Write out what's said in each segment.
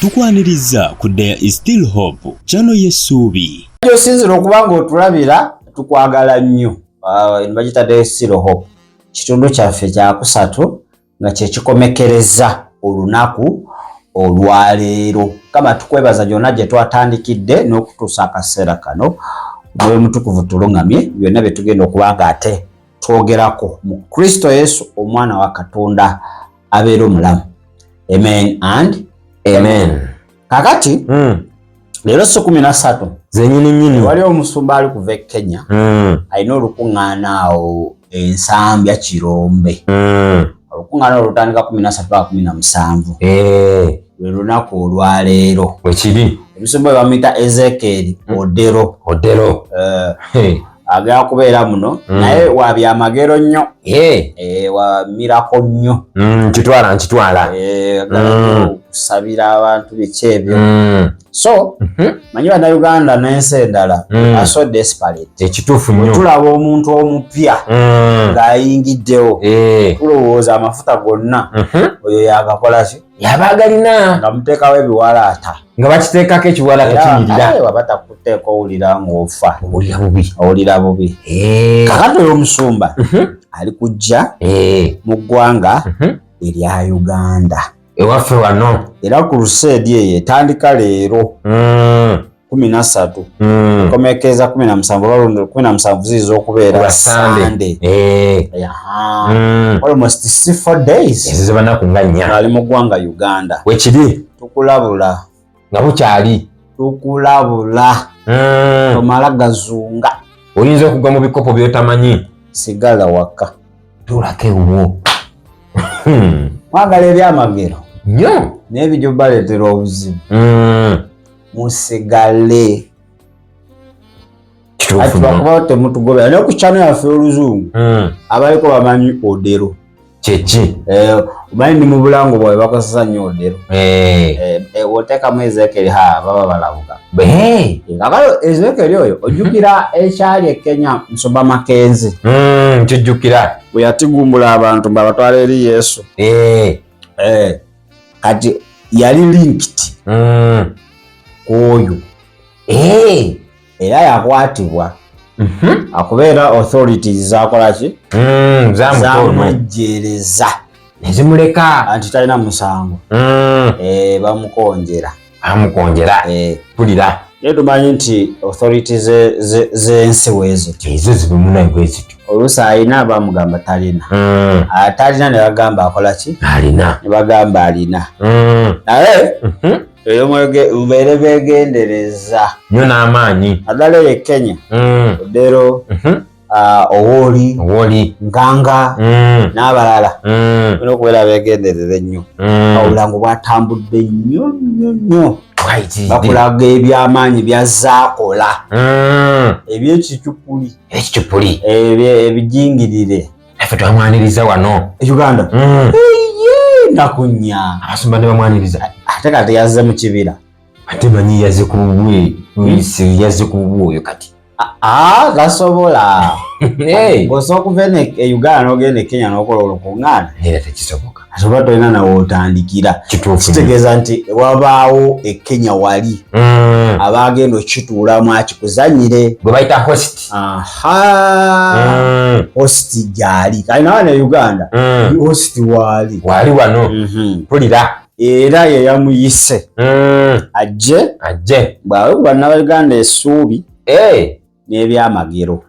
tukwaniriza ku There is Still Hope channel y'essuubi. Osinzira okuba ng'otulabira tukwagala nnyo. Bagita There is Still Hope. Kitundu kyaffe kya kusatu nga kye kikomekereza olunaku olwaleero. Kama tukwebaza gyonna gye twatandikidde n'okutuusa akaseera kano. Mwoyo mutukuvu tulungamye byonna bye tugenda okuba nga ate twogerako mu Kristo Yesu omwana wa Katonda abeera omulamu. Amen and amen. Kakati leero so 13 zenyini wali omusumba ali kuva Kenya alina olukuŋŋaana awo Ensambya Kirombe. Olukuŋŋaana olutandika 17 lwe lunaku olwaleero wekiri omusumba bamuyita Ezekiel Odero agala kubeera muno naye wa byamagero nnyo wa mirako nnyo nkitwala kusabira abantu biki ebyo so manyi bannayuganda n'ensi endala are so desperate. Ekituufu nnyo tulaba omuntu omupya ng'ayingiddewo tulowooza amafuta gonna oyo yagakola ki yabaagalina nga muteekawo ebiwalaata nga bakiteekako ekiwalaata kinyirira batakuteeka owulira ng'ofa owulira bubi kakati oyo omusumba ali kujja mu ggwanga erya Uganda ewaffe wano era ku luseedi eyo etandika leero 13 komekeza 17 zizo okubeera Sunday almost 4 days ezo banaku nga nnya ali mu ggwanga Uganda wekiri tukulabula nga bukyali tukulabula tomala gazunga oyinza okugwa mu bikopo byotamanyi sigala waka tulako ewuwo mwagala ebyamagero nnyo n'ebijjo baleetera obuzibu musigale atubakubawo temutugobera naye ku channel yaffe oluzungu abaliko bamanyi Odero kyeki omanyi ni mu bulango bwawe bakozesa nnyo Odero oteekamu Ezekiel baba balabuka kakalo Ezekiel oyo ojjukira ekyali e Kenya Nsomba Makenzi nkijjukira bwe yatigumbula abantu babatwala eri Yesu kati yali linked oyo era yakwatibwa akubeera authorities zakolaki zamujjereza nezimuleka anti talina musango bamukonjera pulira naye tumanyi nti authorities z'ensi weezo ezo zibimunabwezityo oluusi alina bamugamba talina talina ne bagamba akolaki alina ne bagamba alina naye eyo mubeere beegendereza nnyo n'amaanyi naddala eyo e Kenya Odero Owoli Nkanga n'abalala olina okubeera beegendereza ennyo obulango bwatambudde nnyo bakulaga ebyamaanyi byazaakola ebyekicupuli ebijingirire effe twamwaniriza wano Uganda nakunya abasumba ne bamwaniriza ate kati yazze mu kibira ate manyi yazze ku bubwe yazze ku bubwe oyo kati gasobola bw'osooka okuva e Uganda n'ogenda e Kenya n'okola olukuŋŋaana era tekisoboka asobola tolina nawe otandikira kitegeeza nti wabaawo e Kenya wali abaagenda okituulamu akikuzanyire gwe bayita host host gyali kali nawe ne Uganda host wali wano pulira era ye yamuyise ajje bwawe ku bannabuganda essuubi n'ebyamagero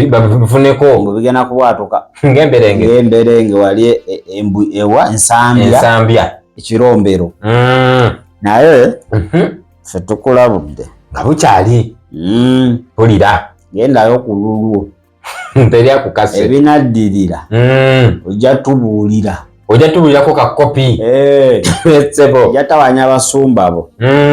babifuneko ngo bigenda kubwatuka ng'emberenge wali ewa Ensambya Ekirombero naye ffe tukulabudde nga bukyali pulira gendayo ku lulwo mperya ku kase ebinaddirira ojja tubuulirako kakopi ojja tawanya abasumba bo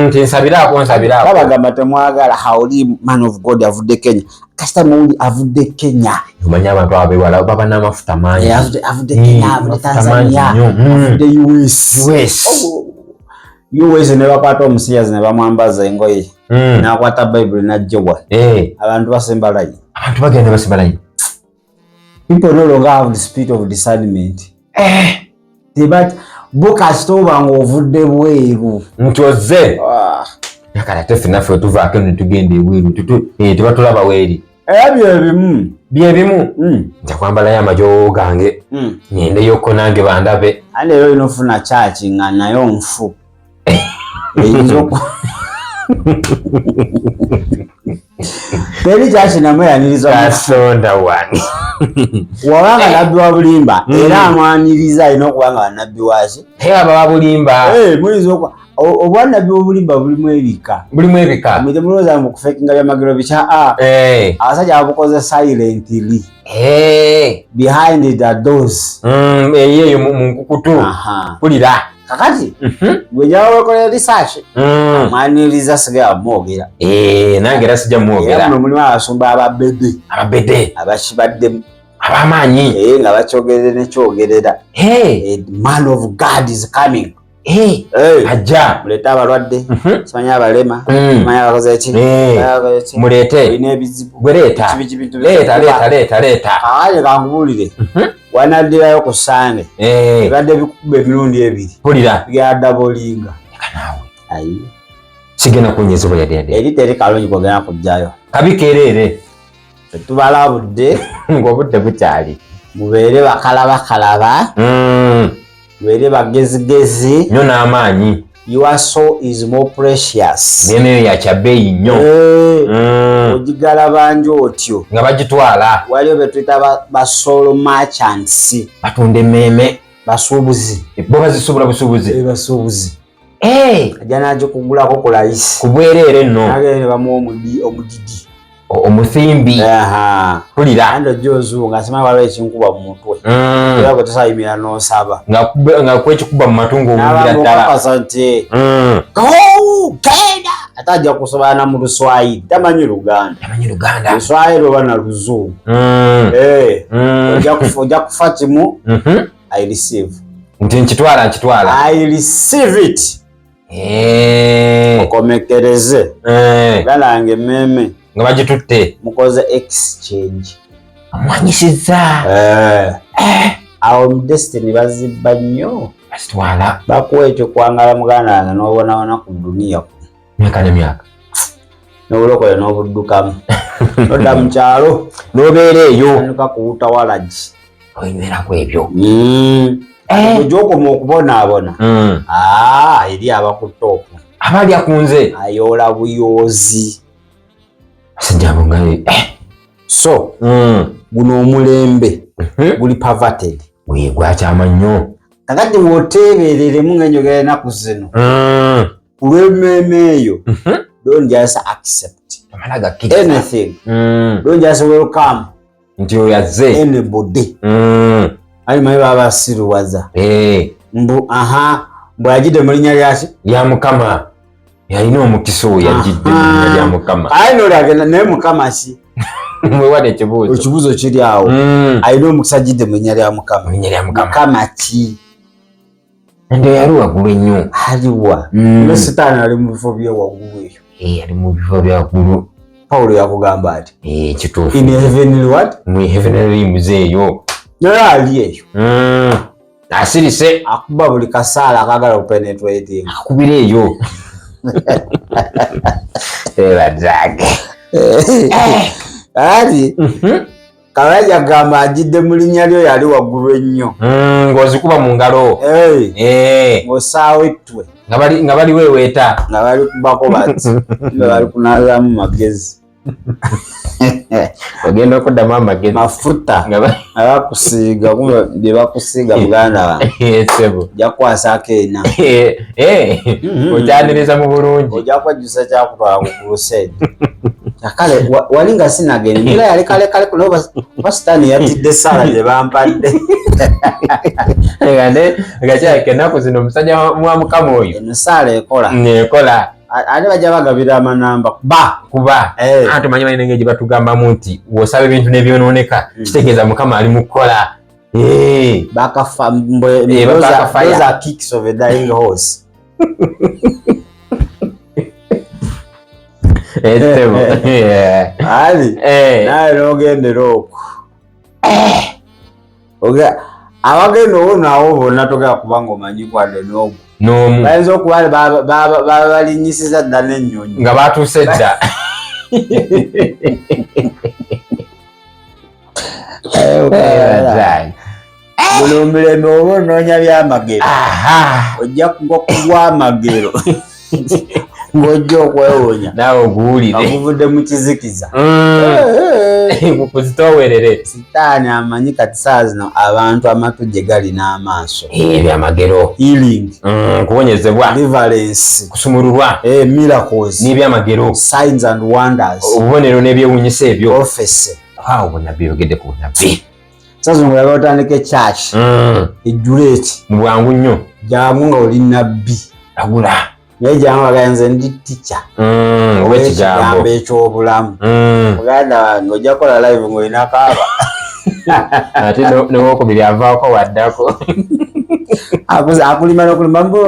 nti nsabiraako babagamba temwagala hawuli man of God avudde Kenya kasita muwuli avudde Kenya omanyi abantu abewala baba n'amafuta mangi avudde Kenya avudde Tanzania avudde US ne bakwata omusiyazi ne bamwambaza engoye n'akwata Bible n'ajjowa abantu basemba layi abantu bagenda basemba layi people no longer have the spirit of discernment but bukasitoba ng'ovudde bweru ntoze nakala tefinafe tuvaako netugenda ebweru tebatulaba weeri era byebimu nja kwambalayo amajowo gange ngendeyokko nange bandabe ate leero olina ofuna kyaki nga nayo nfu eyinza teri kyakinamweyaniriza kasonda wani wabanga nabbi wa bulimba era amwaniriza alina okuba nga nabbi waki aba wabulimba muyinza obwannabbi bwobulimba bulimu ebika temulowooza mukufekinga byamagero bikya abasajja babukoze silently behind the doors eyo munkukutu kulira kakati gwenjaba wekolera research mwaniriza sigala mwogera nange era sijja mwogera mulimu abasumba ababede abakibaddemu abamaanyi nga bakyogerere nekyogerera man of God is coming ajja mulete abalwadde simanya abalema simanya abakoze ki mulete olina ebizibu leeta aye kangubuulire wanaddirayo ku Sande ebadde bikukuba emirundi ebiri pulira bigenda bolinga ayi sigenda kunyezebwa yadde eri teri kalungi kwogera kujjayo kabikeerere tetubalabudde ng'obudde bukyali mubeere bakalaba mubeere bagezigezi nnyo n'amaanyi your soul is more precious neneyo yakyabbeeyi nnyo ogigala banjo otyo nga bagitwala waliwo betuyita basolo merchants batunda emmeeme basuubuzi bo bazisuubula basuubuzi ajja nagikugulako ku layisi ku bwereere nno nagende bamuwa omudidi omusimbi pulira ando jozu nga simanyi waliwo ekinkuba mu mutwe era gwe tosayimira n'osaba nga kwekikuba mu matungo owumbira ddala nabamukakasa nti genda ate ajja kusobala mu Luswayiri tamanyi Luganda Luswayiri oba na Luzungu ojja kufa kimu I receive nti nkitwala I receive it okomekereze galange meme nga bagitutte mukoze exchange amwanyisiza awo mu Destiny bazibba nnyo bazitwala bakuwa ekyo kwangala muganda wange n'obonabona ku duniya myaka nemyaka n'obulokole n'obuddukamu nodda mu kyalo n'obeera eyo anuka kuwuta walagi oyimerako ebyo gyokoma okubonaabona eri abakutoopu abali akunze ayoola buyoozi sijabungaye so guno omulembe guli perverted gwakyama nnyo kakati bw'oteebereremu ng'enjogera enaku zino olw'emmeeme eyo don't just accept anything don't just welcome nti oyazze anybody alimanyi baba basiruwaza mbu yagidde mu linnya lyaki lya Mukama yalina omukisa oyo yagidde mu linnya lya Mukama aye nolagenda naye Mukama ki mwewala ekibuuzo kiri awo alina omukisa agidde mu linnya lya Mukama Mukama ki ndio yali waggulu ennyo aliwa ne Setaani ali mu bifo byewaggulu eyo ali mu bifo byaggulu Pawulo yakugamba ati kituufu in heavenly what mu heavenly realms eyo naye ali eyo asirise akuba buli kasaala akagala okupenetrating akubira eyo ebadage ali Kabajja agamba agidde mu linnya lyo yali waggulu ennyo ng'ozikuba mu ngalo ng'osaawa ettwe nga bali weeweeta nga bali kubako bati nga bali kunaazaamu magezi ogenda okuddamu amagezi mafuta abakusiiga bye bakusiiga muganda wange ojja kukwasako ena okyaniriza mu bulungi ojja kwejjusa kyakutwala ku crusade kale wali nga sinagenda njira yali kale kuno Setaani yatidde Saala gye bampadde nga kyake ennaku zino omusajja wa Mukama oyo eno Saala ekola ate bajja bagabira amanamba kuba ate manyi balina engeri gye batugambamu nti w'osaba ebintu n'ebyonooneka kitegeeza Mukama ali mu kukola bakafa those are kicks of a dying horse ali naye n'ogendera okwo abagenda owonawo bonna togera kubanga omanyi kwadde n'omu bayinza okuba balinyisiza dda n'ennyonyi nga batuuse dda. buli omulembe oba onoonya byamagero ojja kugwa amagero ng'ojja okwewonya naawe oguwulire aguvudde mu kizikiza kuzitoowerere. sitaani amanyi kati saa zino abantu amatu gye gali n'amaaso ebyamagero healing kuwonyezebwa deliverance kusumululwa miracles n'ebyamagero signs and wonders obubonero n'ebyewuunyisa ebyo prophecy obunabbi yogedde ku bunabbi. saa zino ngulaga otandika ekyaki ejjula eki mu bwangu nnyo jangu nga oli nabbi agula naye jangu agayenze ndi tica ow'ekigambo ekyobulamu muganda wange ojja kukola live ng'olina kaaba ate n'owokubiri avaako waddako akulima n'okulima mbu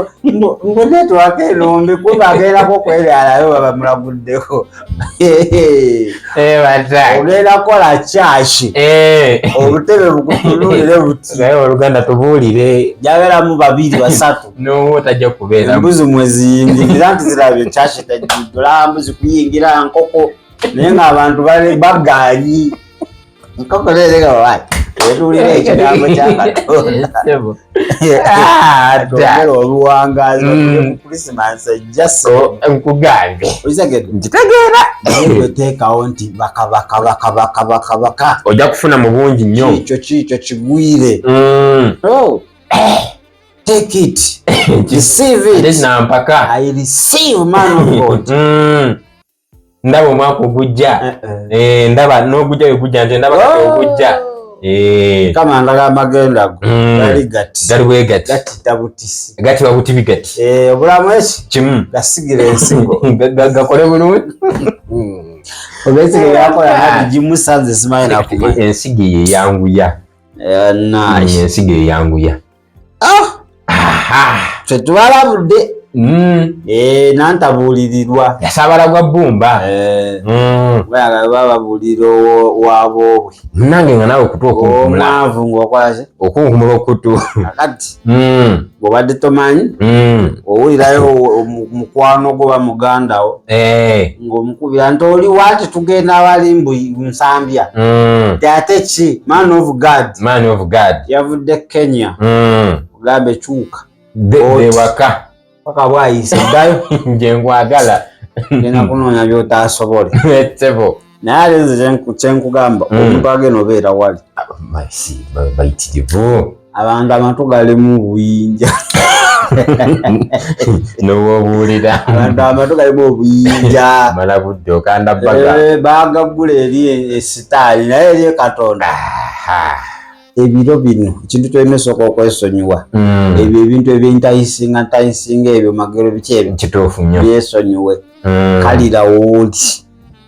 netwaka enombe kuba agendako okwebyalayo baba mulaguddeko ogenda kukola kyaki obutebe bukutunulire buti naye oluganda tubuulire jabeeramu 2 3 n'owo tajja kubeera embuzi mwe ziyingirira nti zirabye kyaki tajjula mbuzi kuyingira nkoko naye ng'abantu baganyi nkoko leerega wawaati etuulira ekigambo kyakatonda atongera oluwangazi ku Christmas ejjase nkugambe okitegedde nkitegeera teekawo nti baka ojja kufuna mu bungi nnyo kiikyo kigwire take it receive it nampaka I receive man of God ndaba omwaka ogujja ndaba n'ogujja wegujja nti ndaba kati ogujja kama ndaga amagenda go gali gali bwe gati tabutisi gati babuti bigati obulamu eki kimu gasigire ensigo gakole bulungi obesige yakola nati gimusanze simanyi nakumanya ensigo yeyanguya ensigo yeyanguya tetubalabudde nantabuulirirwa yasaabala gwa bbumba bababuulira waboobwe nange nga naawe okutuuka omwavu ng'okolaki okunkumula okutu akati bw'obadde tomanyi owulirayo mukwano gwo ba mugandawo ng'omukubira nti oli waati tugenda abali nsambya ate ki man of God yavudde Kenya ogambe kyuka waka paka bwayise ddayo nje nkwagala genda kunoonya by'otaasobole ettebo naye aleeze kyenkugamba omuntu agenda obeera wali bayitirivu abantu amatu galimu obuyinja n'owobuulira abantu amatu galimu obuyinja mala budde okanda bbaga baagagula eri esitaali naye eri Katonda ebiro bino ekintu kyolina esooka okwesonyiwa ebyo ebintu ebyentayisinga ebyo magero biki ebyo kituufu nnyo byesonyiwe kalira wooli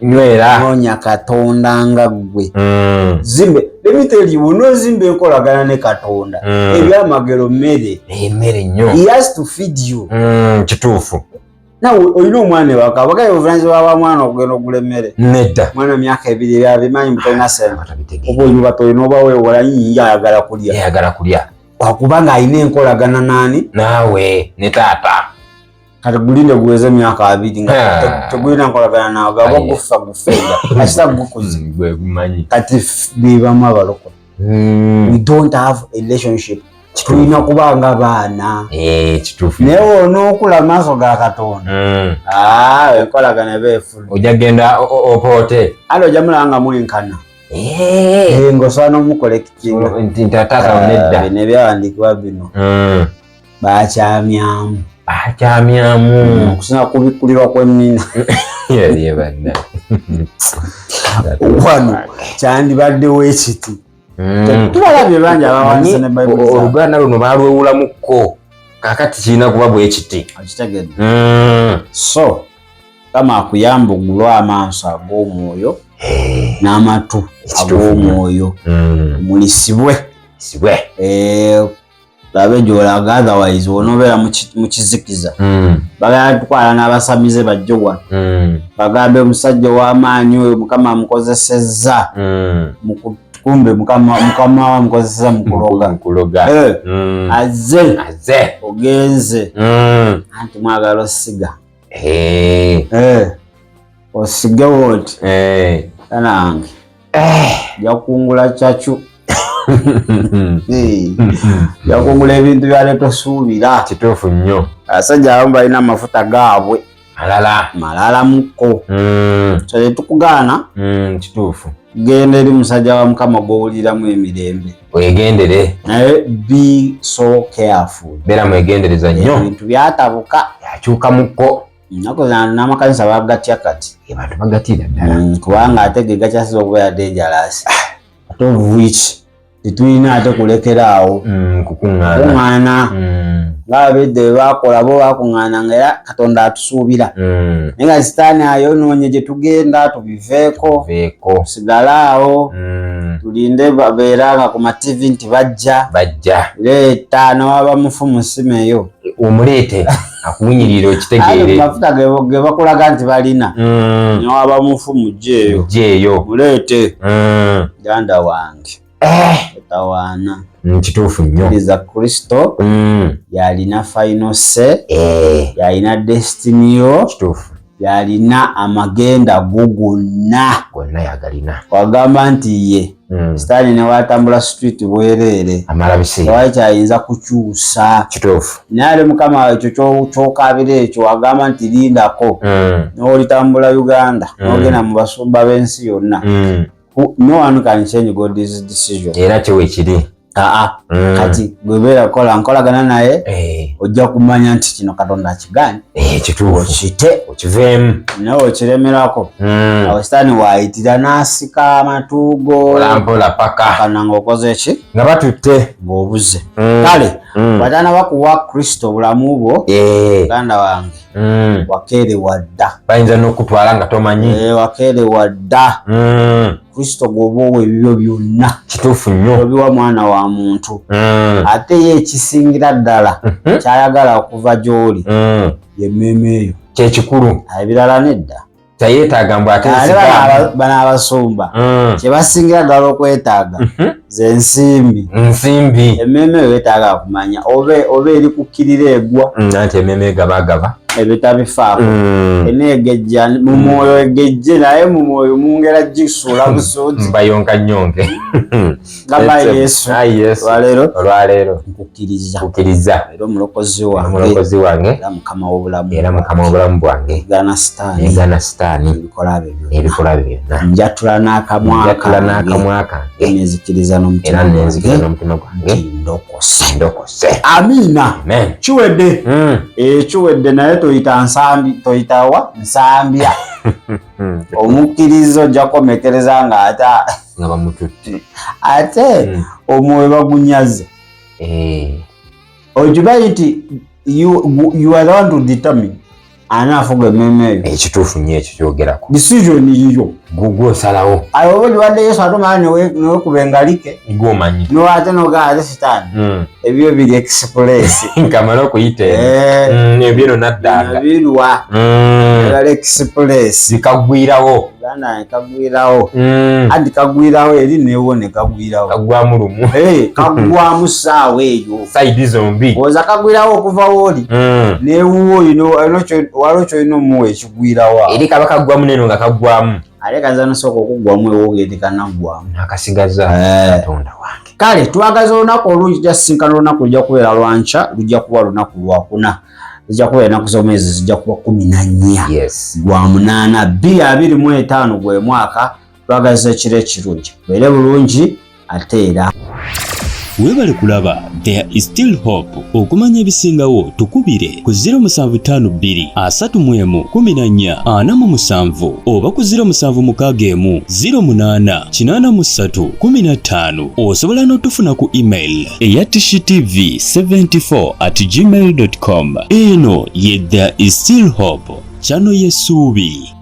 nywera noonya Katonda nga ggwe zimbe emiteri wonoozimba enkolagana ne Katonda ebyamagero mmere nnyo he has to feed you kituufu nawe olina omwana ewaka bagaye obuvunanyizibwa bwa mwana okugenda ogula emmere nedda mwana myaka 2 byabimanyi mutolina sente oba onyuba tolina oba weewola yinja ayagala kulya wakubanga alina enkolagana naani naawe ne taata kati gulinde guweze emyaka 2 nga tegulina nkolagana naawe gaba gufa gufeega akita gukuzi kati bibamu abalokole we don't have a relationship tulina kubanga baana kituufu naye onookula maaso ga Katonda enkolagana beefuna ojja genda opoote ali ojja mulanga mwenkana ng'osobola n'omukolekitinga nti taata nedda bino ebyawandiikibwa bino bakyamyamu okusinga kubikkulirwa kw'ennina wano kyandibaddewo ekiti tubalabye bangi abawandiise ne Bayibuli oluganda luno baalwewulamukko kakati kirina kuba bwe kiti okitegedde so kama akuyamba ogulwa amaaso ag'omwoyo n'amatu ag'omwoyo mulisibwe labe gy'olaga otherwise wonoobeera mu kizikiza bagala tutwala n'abasamize bajjo wano bagambe omusajja ow'amaanyi oyo Mukama amukozesezza mu kumbe mukama wamukozesa mukuloga azze ogenze anti mwagala osiga osige woti kanange jakungula chachu jakungula ebintu byale tosuubira kituufu nnyo abasajja abamu balina amafuta gaabwe malala muko so tukugaana kituufu genda eri musajja wa mukama gw'owuliramu emirembe wegendere naye be so careful beera mwegendereza nnyo ebintu byatabuka yakyuka muko nako n'amakanisa bagatya kati abantu bagatira ddala kubanga ate ge gakyasiza okubeera dangerous ate of which tetulina ate kulekeraawo kukuŋŋaana ng'abedde bakola bo bakuŋŋaana nga era Katonda atusuubira naye nga sitaani ayonoonye gye tugenda tubiveeko tusigalaawo tulinde babeera nga ku mativi nti bajja leeta n'owaba mufu musimu eyo omuleete akuwunyirira okitegeere mafuta ge bakulaga nti balina n'owaba mufu mujjeeyo muleete ganda wange etawaana kituufu nnyo iza Kristo yalina final say yalina destiny yo kituufu yalina amagenda gonna yagalina wagamba nti ye sitaani ne watambula street bwereere amala biseera tewakyayinza kukyusa kituufu naye mukama ekyo kyokabira ekyo wagamba nti lindako n'olitambula Uganda n'ogenda mu basumba b'ensi yonna no one can change God's decision era kiwe kiri kati gwebeera nkolagana naye ojja kumanya nti kino Katonda akiganye kituufu okite okiveemu naye okiremerako awo sitaani waayitira n'asika amatuugo mpola paka kana ng'okoze eki nga batutte ng'obuze kale batana bakuwa Kristo obulamu bwo muganda wange wakeerewa dda bayinza n'okutwala nga tomanyi wakeerewa dda Kristo gw'oba ebibyo byonna kituufu nnyo obiwa mwana wa muntu ate ye ekisingira ddala kyayagala okuva gy'oli yemmeeme eyo kyekikulu ebirala nedda tayeetaaga mbw ate bano abasumba kyebasingira ddala okwetaaga ze nsimbi emmeeme eyo yeetaaga kumanya oba eri kukkirira egwa anti emmeeme egabagaba ebitabifaako eneegejja mu mwoyo egejje naye mu mwoyo mungera gisuula busuuti mbayonka nnyonke gamba Yesu olwaleero nkukkiriza era omulokozi wange era mukama w'obulamu bwange negana sitaani ebikola bye byonna njatula n'akamwa kange nenzikiriza n'omutima gwange ndokose amiina kiwedde naye toyitawa nsambya omukkirizo ojja kukomekereza nga bamututte ate omwoyo bagunyaze okimanyi nti you are the one to determine ani afuga emmeeme eyo ekituufu nnyo ekyo kyogerako decision yiyo gugwe osalawo ayo oba liwadde Yesu atomala newekuba engalike gwomanyi ate nogaa ate sitaani ebyo biri express nkamala okuyita ebyeno naddanga birwa ebala express zikagwirawo gana kagwirawo adi kagwirawo eri newo ne kagwirawo kagwamu lumu kagwamu saawa eyo saidi zombi oza kagwirawo okuva wooli newuwo waliwo kyolina omuwa ekigwirawo eri kaba kagwamu neno nga kagwamu ate kaza nosooka okugwamu ewogende kanagwamu nakasigaza Katonda wange kale twagaza olunaku olungi jasisinkana olunaku lujja kubeera lwanca lujja kuba lunaku lwakuna zijja kubeera ennaku z'omwezi zijja kuba 14 gwa 8 2025 gwe mwaka twagaza ekiro ekirungi beere bulungi ate era weebale kulaba There is Still Hope. Okumanya ebisingawo tukubire ku 0752 31 14 47 oba ku 0761 08 83 15. Osobola n'otufuna ku email eya tshitv74@gmail.com. Eno ye There is Still Hope, channel y'essuubi.